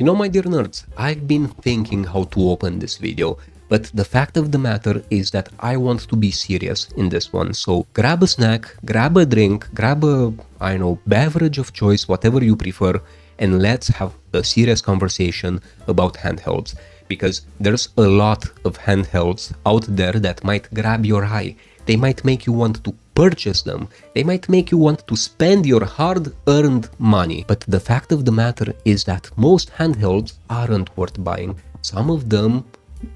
You know, my dear nerds, I've been thinking how to open this video, but the fact of the matter is that I want to be serious in this one. So grab a snack, grab a drink, grab a, I don't know, beverage of choice, whatever you prefer, and let's have a serious conversation about handhelds. Because there's a lot of handhelds out there that might grab your eye. They might make you want to purchase them. They might make you want to spend your hard-earned money. But the fact of the matter is that most handhelds aren't worth buying. Some of them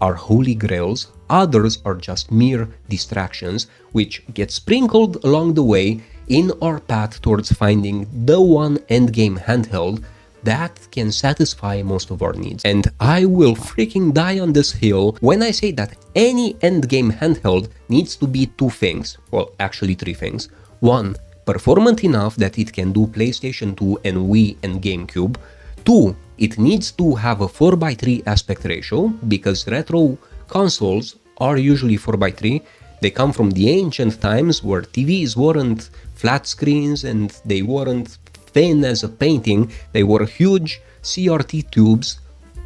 are holy grails, others are just mere distractions, which get sprinkled along the way in our path towards finding the one endgame handheld that can satisfy most of our needs. And I will freaking die on this hill when I say that any endgame handheld needs to be two things. Well, actually three things. One, performant enough that it can do PlayStation 2 and Wii and GameCube. Two, it needs to have a 4:3 aspect ratio, because retro consoles are usually 4:3. They come from the ancient times where TVs weren't flat screens and they weren't thin as a painting, they were huge CRT tubes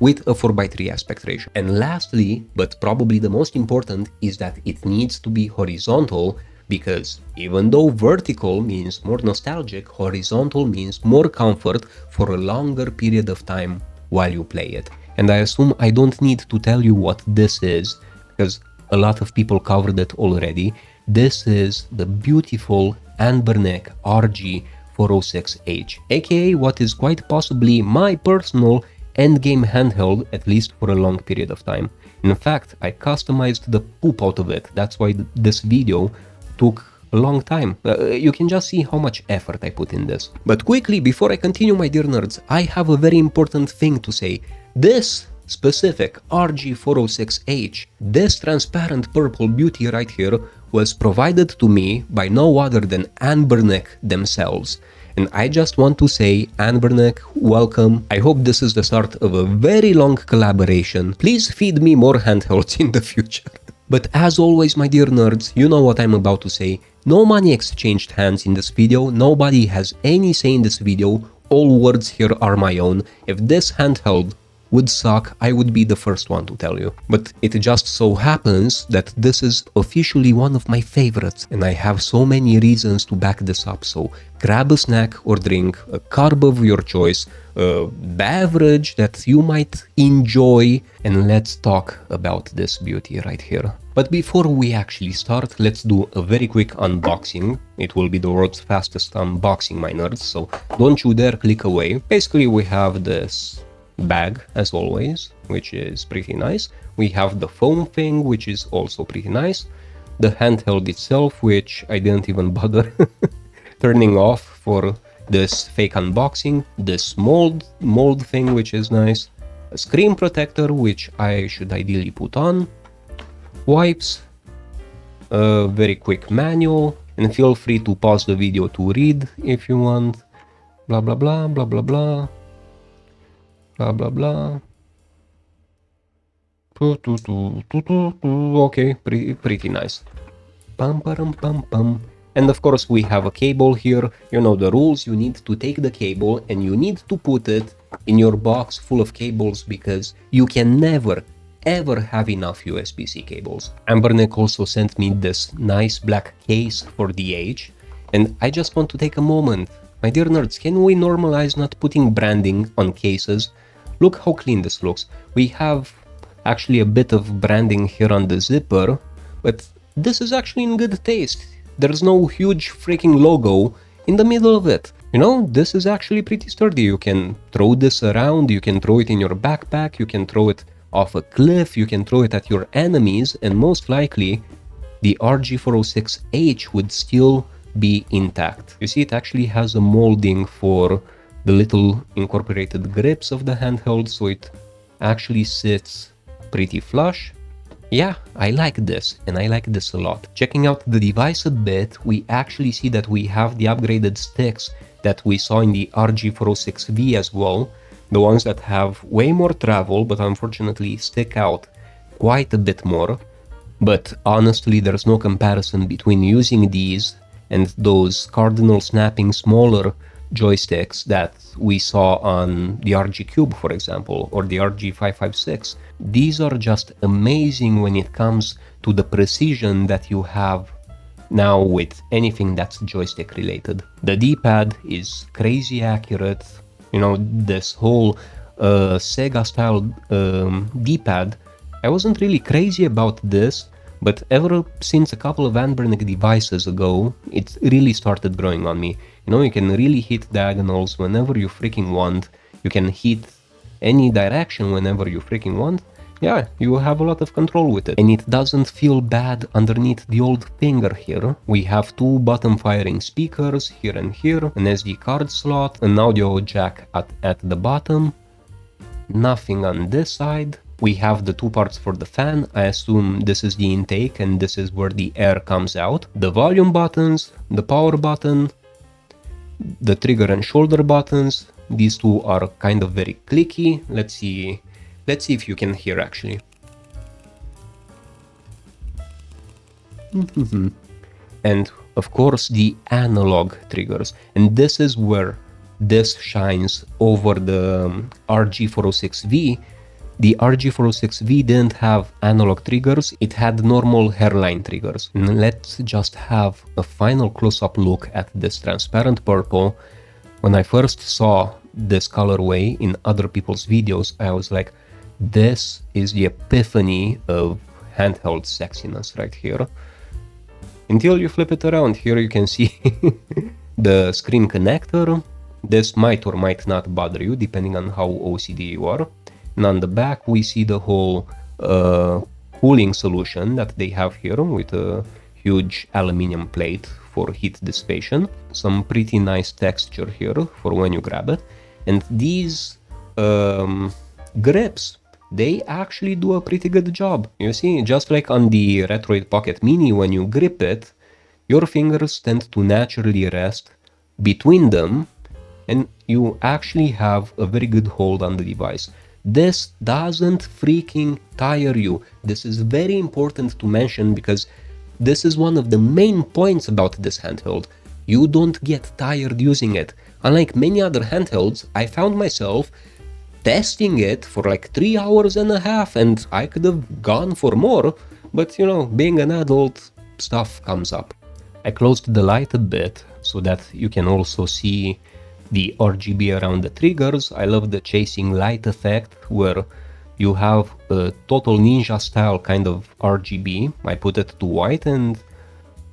with a 4:3 aspect ratio. And lastly, but probably the most important, is that it needs to be horizontal, because even though vertical means more nostalgic, horizontal means more comfort for a longer period of time while you play it. And I assume I don't need to tell you what this is, because a lot of people covered it already. This is the beautiful Anbernic RG406H, aka what is quite possibly my personal endgame handheld, at least for a long period of time. In fact, I customized the poop out of it. That's why this video took a long time. You can just see how much effort I put in this. But quickly, before I continue, my dear nerds, I have a very important thing to say. This specific RG406H, this transparent purple beauty right here, was provided to me by no other than Anbernic themselves. And I just want to say, Anbernic, welcome. I hope this is the start of a very long collaboration. Please feed me more handhelds in the future. But as always, my dear nerds, you know what I'm about to say. No money exchanged hands in this video. Nobody has any say in this video. All words here are my own. If this handheld would suck, I would be the first one to tell you. But it just so happens that this is officially one of my favorites, and I have so many reasons to back this up. So grab a snack or drink, a carb of your choice, a beverage that you might enjoy, and let's talk about this beauty right here. But before we actually start, let's do a very quick unboxing. It will be the world's fastest unboxing, my nerds, so don't you dare click away. Basically, we have this bag as always, which is pretty nice. We have the foam thing, which is also pretty nice. The handheld itself, which I didn't even bother turning off for this fake unboxing. This mold thing, which is nice. A screen protector, which I should ideally put on. Wipes. A very quick manual, and feel free to pause the video to read if you want. Blah blah blah blah blah blah. Blah blah blah. Okay, pretty nice. Pum pum pum pum. And of course we have a cable here. You know the rules. You need to take the cable and you need to put it in your box full of cables, because you can never ever have enough USB-C cables. Anbernic also sent me this nice black case for the H, and I just want to take a moment. My dear nerds, can we normalize not putting branding on cases? Look how clean this looks. We have actually a bit of branding here on the zipper, but this is actually in good taste. There's no huge freaking logo in the middle of it. You know, this is actually pretty sturdy. You can throw this around, you can throw it in your backpack, you can throw it off a cliff, you can throw it at your enemies, and most likely the RG406H would still be intact. You see, it actually has a molding for the little incorporated grips of the handheld, so it actually sits pretty flush. Yeah, I like this, and I like this a lot. Checking out the device a bit, we actually see that we have the upgraded sticks that we saw in the RG406V as well. The ones that have way more travel, but unfortunately stick out quite a bit more. But honestly, there's no comparison between using these and those cardinal snapping smaller joysticks that we saw on the RG Cube, for example, or the RG556. These are just amazing when it comes to the precision that you have now with anything that's joystick related. The D-pad is crazy accurate. You know, this whole Sega style D-pad, I wasn't really crazy about this, but ever since a couple of Anbernic devices ago, it really started growing on me. You know, you can really hit diagonals whenever you freaking want. You can hit any direction whenever you freaking want. Yeah, you have a lot of control with it. And it doesn't feel bad underneath the old finger here. We have two bottom firing speakers here and here, an SD card slot, an audio jack at the bottom. Nothing on this side. We have the two parts for the fan. I assume this is the intake and this is where the air comes out. The volume buttons, the power button, the trigger and shoulder buttons. These two are kind of very clicky. Let's see if you can hear actually. And of course the analog triggers. And this is where this shines over the RG406V. The RG406V didn't have analog triggers, it had normal hairline triggers. And let's just have a final close-up look at this transparent purple. When I first saw this colorway in other people's videos, I was like, this is the epiphany of handheld sexiness right here. Until you flip it around, here you can see the screen connector. This might or might not bother you depending on how OCD you are. And on the back we see the whole cooling solution that they have here with a huge aluminum plate for heat dissipation. Some pretty nice texture here for when you grab it. And these grips, they actually do a pretty good job. You see, just like on the Retroid Pocket Mini, when you grip it, your fingers tend to naturally rest between them and you actually have a very good hold on the device. This doesn't freaking tire you. This is very important to mention because this is one of the main points about this handheld. You don't get tired using it. Unlike many other handhelds, I found myself testing it for like 3 hours and a half and I could have gone for more, but you know, being an adult, stuff comes up. I closed the light a bit so that you can also see the RGB around the triggers. I love the chasing light effect where you have a total ninja style kind of RGB. I put it to white and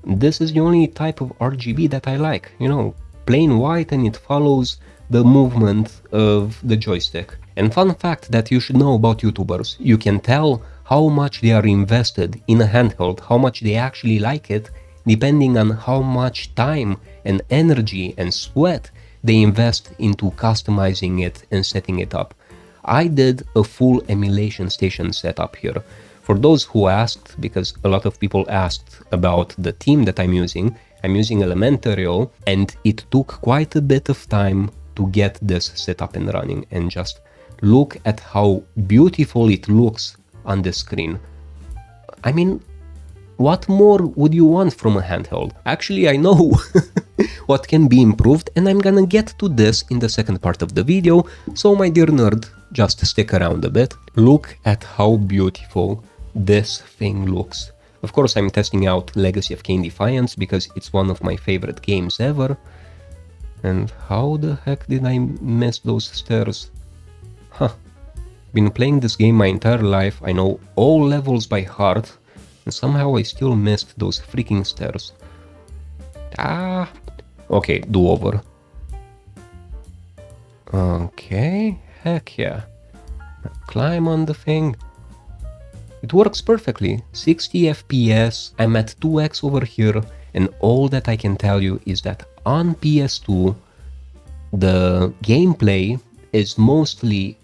this is the only type of RGB that I like. You know, plain white and it follows the movement of the joystick. And fun fact that you should know about YouTubers, you can tell how much they are invested in a handheld, how much they actually like it, depending on how much time and energy and sweat they invest into customizing it and setting it up. I did a full emulation station setup here. For those who asked, because a lot of people asked about the theme that I'm using Elementario, and it took quite a bit of time to get this set up and running. And just look at how beautiful it looks on the screen. I mean, what more would you want from a handheld? Actually, I know what can be improved, and I'm gonna get to this in the second part of the video, so my dear nerd, just stick around a bit. Look at how beautiful this thing looks. Of course, I'm testing out Legacy of Kain Defiance because it's one of my favorite games ever. And how the heck did I miss those stairs? Huh. Been playing this game my entire life, I know all levels by heart, and somehow I still missed those freaking stairs. Ah! Okay, do over. Okay, heck yeah. Climb on the thing. It works perfectly. 60 FPS, I'm at 2x over here, and all that I can tell you is that on PS2, the gameplay is mostly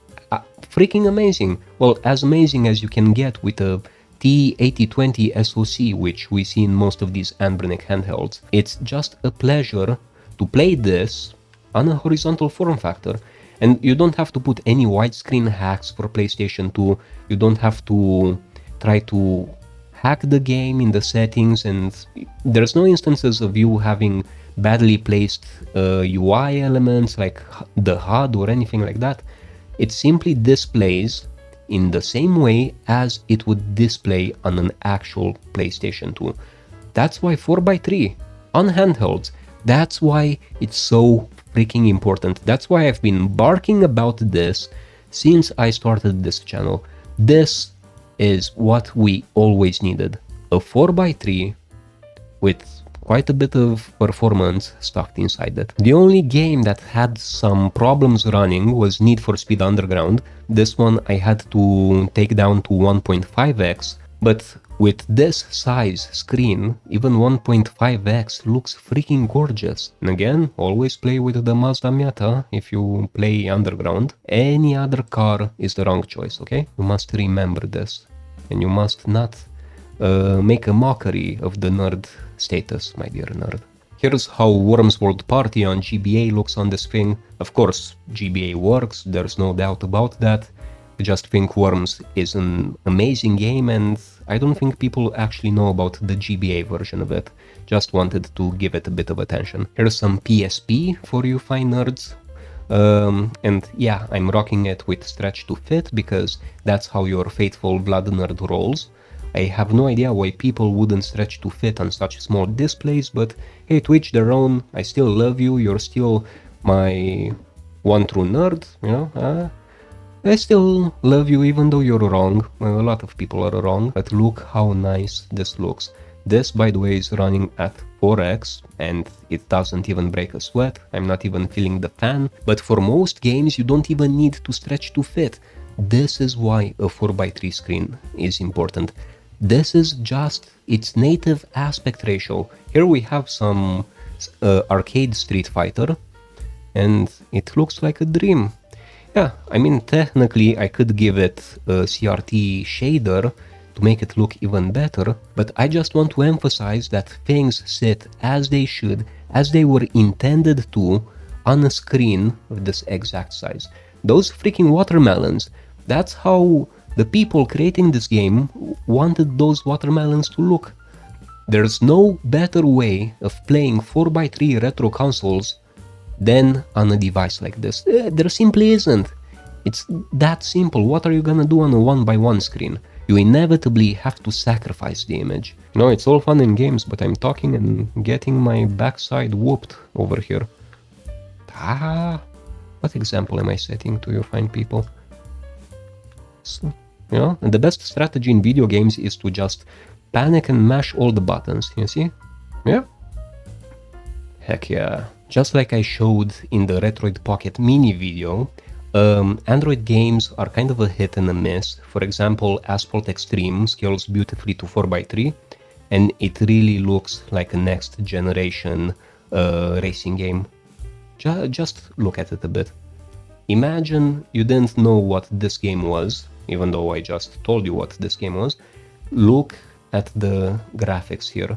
freaking amazing. Well, as amazing as you can get with a T8020 SoC, which we see in most of these Anbernic handhelds. It's just a pleasure to play this on a horizontal form factor. And you don't have to put any widescreen hacks for PlayStation 2. You don't have to try to hack the game in the settings, and there's no instances of you having badly placed UI elements like the HUD or anything like that. It simply displays in the same way as it would display on an actual PlayStation 2. That's why 4x3 on handhelds, that's why it's so freaking important. That's why I've been barking about this since I started this channel. This is what we always needed. A 4x3 with quite a bit of performance stuffed inside it. The only game that had some problems running was Need for Speed Underground. This one I had to take down to 1.5x, but with this size screen, even 1.5x looks freaking gorgeous. And again, always play with the Mazda Miata if you play Underground. Any other car is the wrong choice, okay? You must remember this. And you must not make a mockery of the nerd status, my dear nerd. Here's how Worms World Party on GBA looks on this thing. Of course, GBA works, there's no doubt about that. I just think Worms is an amazing game and I don't think people actually know about the GBA version of it. Just wanted to give it a bit of attention. Here's some PSP for you fine nerds. And yeah, I'm rocking it with stretch to fit because that's how your faithful blood nerd rolls. I have no idea why people wouldn't stretch to fit on such small displays, but hey, to each their own. I still love you, you're still my one true nerd, you know? I still love you even though you're wrong. Well, a lot of people are wrong, but look how nice this looks. This, by the way, is running at 4x and it doesn't even break a sweat. I'm not even feeling the fan, but for most games you don't even need to stretch to fit. This is why a 4x3 screen is important. This is just its native aspect ratio. Here we have some arcade Street Fighter and it looks like a dream. Yeah, I mean, technically I could give it a CRT shader to make it look even better, but I just want to emphasize that things sit as they should, as they were intended to, on a screen of this exact size. Those freaking watermelons, that's how the people creating this game wanted those watermelons to look. There's no better way of playing 4x3 retro consoles than on a device like this. There simply isn't. It's that simple. What are you gonna do on a 1x1 screen? You inevitably have to sacrifice the image. No, it's all fun and games, but I'm talking and getting my backside whooped over here. What example am I setting to you fine people? So, you know, and the best strategy in video games is to just panic and mash all the buttons, you see? Yeah? Heck yeah. Just like I showed in the Retroid Pocket mini video, Android games are kind of a hit and a miss. For example, Asphalt Extreme scales beautifully to 4x3, and it really looks like a next generation racing game. Just look at it a bit. Imagine you didn't know what this game was, even though I just told you what this game was. Look at the graphics here.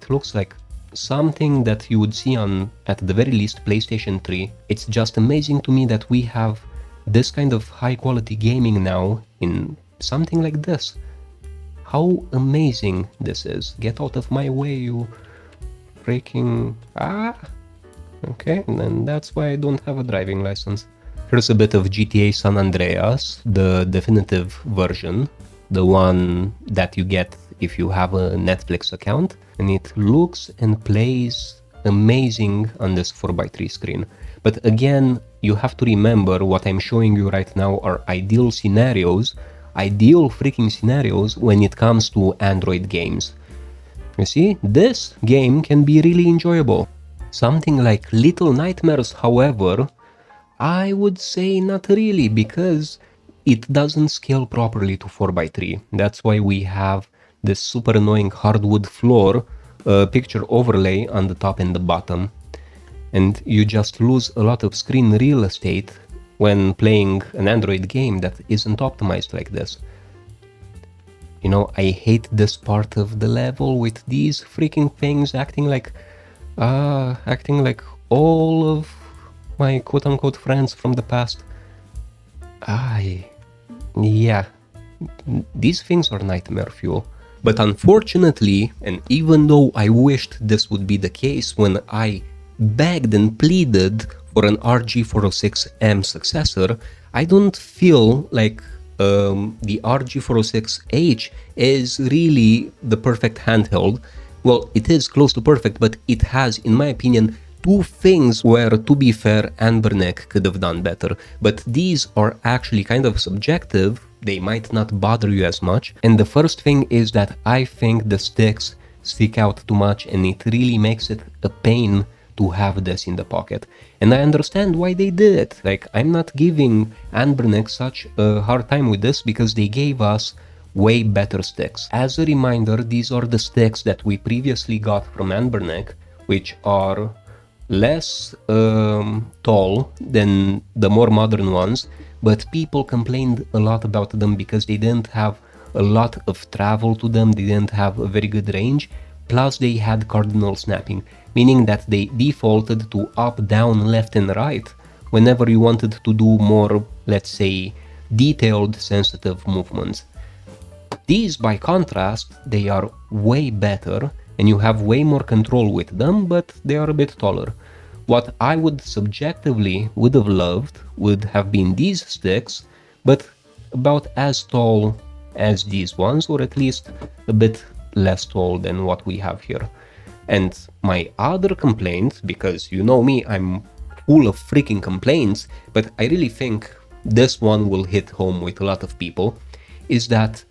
It looks like something that you would see on, at the very least, PlayStation 3. It's just amazing to me that we have this kind of high quality gaming now in something like this. How amazing this is. Get out of my way, you freaking... Okay, and that's why I don't have a driving license. Here's a bit of GTA San Andreas, the definitive version, the one that you get if you have a Netflix account, and it looks and plays amazing on this 4x3 screen. But again, you have to remember what I'm showing you right now are ideal scenarios, ideal freaking scenarios when it comes to Android games. You see, this game can be really enjoyable. Something like Little Nightmares, however, I would say not really, because it doesn't scale properly to 4x3. That's why we have this super annoying hardwood floor picture overlay on the top and the bottom. And you just lose a lot of screen real estate when playing an Android game that isn't optimized like this. You know, I hate this part of the level with these freaking things acting like all of my quote-unquote friends from the past. Yeah, these things are nightmare fuel. But unfortunately, and even though I wished this would be the case when I begged and pleaded for an RG406M successor, I don't feel like the RG406H is really the perfect handheld. Well, it is close to perfect, but it has, in my opinion, two things where, to be fair, Anbernic could have done better. But these are actually kind of subjective, they might not bother you as much. And the first thing is that I think the sticks stick out too much and it really makes it a pain to have this in the pocket. And I understand why they did it. Like, I'm not giving Anbernic such a hard time with this because they gave us way better sticks. As a reminder, these are the sticks that we previously got from Anbernic, which are less tall than the more modern ones, but people complained a lot about them because they didn't have a lot of travel to them, they didn't have a very good range, plus they had cardinal snapping, meaning that they defaulted to up, down, left and right whenever you wanted to do more, let's say, detailed, sensitive movements. These, by contrast, they are way better and you have way more control with them, but they are a bit taller. What I would subjectively would have loved would have been these sticks, but about as tall as these ones, or at least a bit less tall than what we have here. And my other complaint, because you know me, I'm full of freaking complaints, but I really think this one will hit home with a lot of people, is that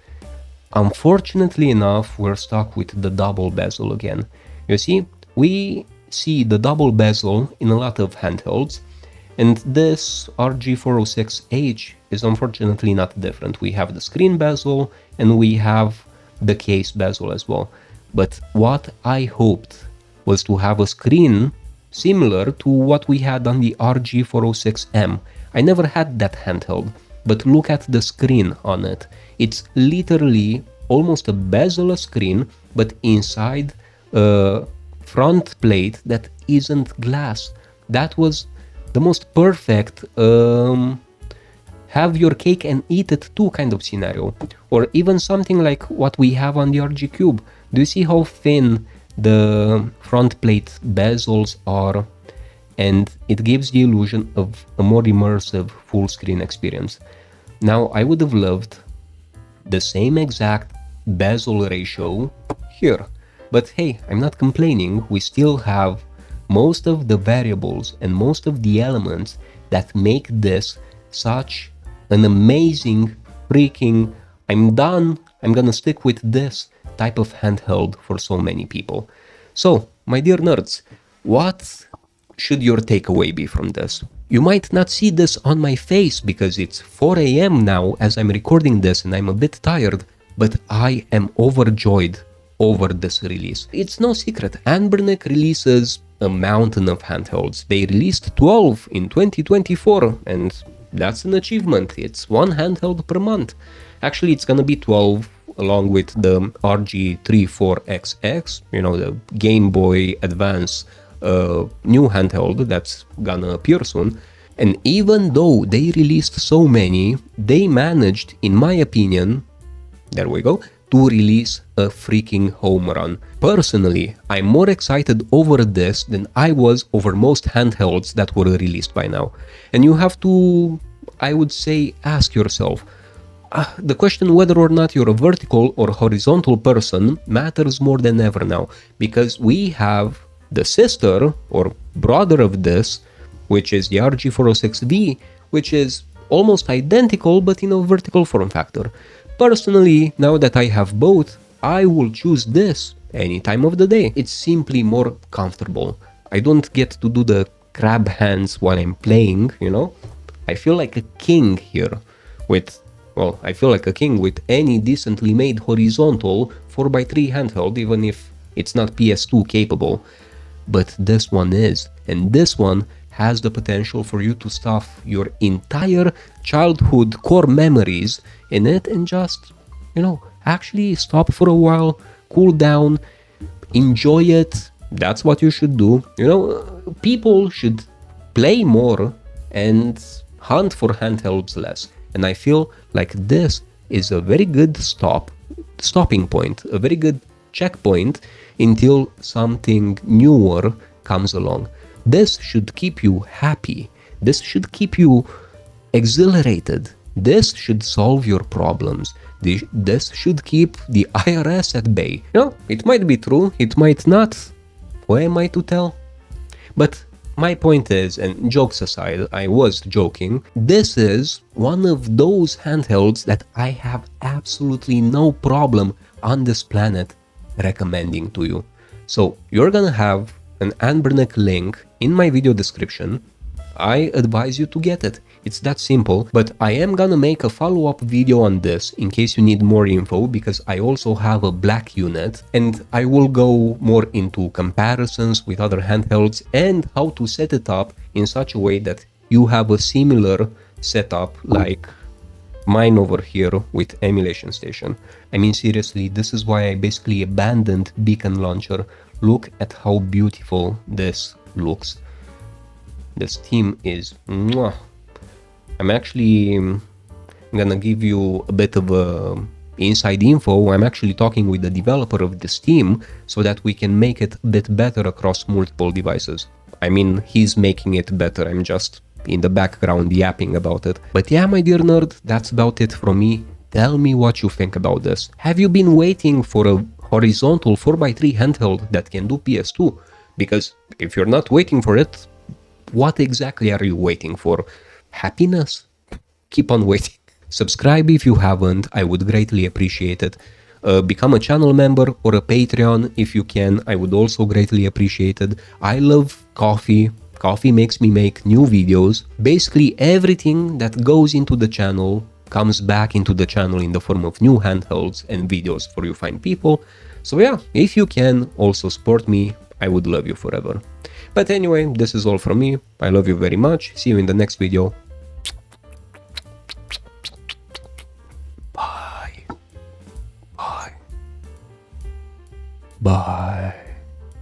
unfortunately enough, we're stuck with the double bezel again. You see, we see the double bezel in a lot of handhelds, and this RG406H is unfortunately not different. We have the screen bezel and we have the case bezel as well. But what I hoped was to have a screen similar to what we had on the RG406M. I never had that handheld, but look at the screen on it. It's literally almost a bezel-less screen, but inside a front plate that isn't glass. That was the most perfect have your cake and eat it too kind of scenario. Or even something like what we have on the RG Cube. Do you see how thin the front plate bezels are? And it gives the illusion of a more immersive full screen experience. Now, I would have loved the same exact bezel ratio here. But hey, I'm not complaining, we still have most of the variables and most of the elements that make this such an amazing freaking, I'm done, I'm gonna stick with this type of handheld for so many people. So, my dear nerds, what should your takeaway be from this? You might not see this on my face because it's 4 AM now as I'm recording this and I'm a bit tired, but I am overjoyed over this release. It's no secret, Anbernic releases a mountain of handhelds. They released 12 in 2024 and that's an achievement. It's one handheld per month. Actually, it's gonna be 12 along with the RG406H, you know, the Game Boy Advance new handheld that's gonna appear soon. And even though they released so many, they managed, in my opinion, there we go, to release a freaking home run. Personally, I'm more excited over this than I was over most handhelds that were released by now. And you have to, I would say, ask yourself, the question whether or not you're a vertical or horizontal person matters more than ever now, because we have the sister or brother of this, which is the RG406V, which is almost identical but in a vertical form factor. Personally, now that I have both, I will choose this any time of the day. It's simply more comfortable. I don't get to do the crab hands while I'm playing, you know? I feel like a king here with, well, I feel like a king with any decently made horizontal 4x3 handheld, even if it's not PS2 capable. But this one is, and this one has the potential for you to stuff your entire childhood core memories in it and just, you know, actually stop for a while, cool down, enjoy it. That's what you should do. You know, people should play more and hunt for handhelds less. And I feel like this is a very good stop stopping point, a very good checkpoint until something newer comes along. This should keep you happy. This should keep you exhilarated. This should solve your problems. This should keep the IRS at bay. You know, it might be true, it might not. Who am I to tell? But my point is, and jokes aside, I was joking, this is one of those handhelds that I have absolutely no problem on this planet recommending to you. So you're gonna have an Anbernic link in my video description. I advise you to get it. It's that simple, but I am gonna make a follow-up video on this in case you need more info, because I also have a black unit and I will go more into comparisons with other handhelds and how to set it up in such a way that you have a similar setup like mine over here with Emulation Station. I mean, seriously, this is why I basically abandoned Beacon Launcher. Look at how beautiful this looks. This theme is mwah. I'm actually gonna give you a bit of inside info. I'm actually talking with the developer of this theme so that we can make it a bit better across multiple devices. I mean, he's making it better. I'm just in the background yapping about it. But yeah, my dear nerd, that's about it from me. Tell me what you think about this. Have you been waiting for a horizontal 4x3 handheld that can do PS2? Because if you're not waiting for it, what exactly are you waiting for? Happiness? Keep on waiting. Subscribe if you haven't, I would greatly appreciate it. Become a channel member or a Patreon if you can, I would also greatly appreciate it. I love coffee. Coffee makes me make new videos. Basically everything that goes into the channel comes back into the channel in the form of new handhelds and videos for you fine people. So yeah, if you can also support me, I would love you forever. But anyway, this is all from me. I love you very much. See you in the next video. Bye. Bye. Bye.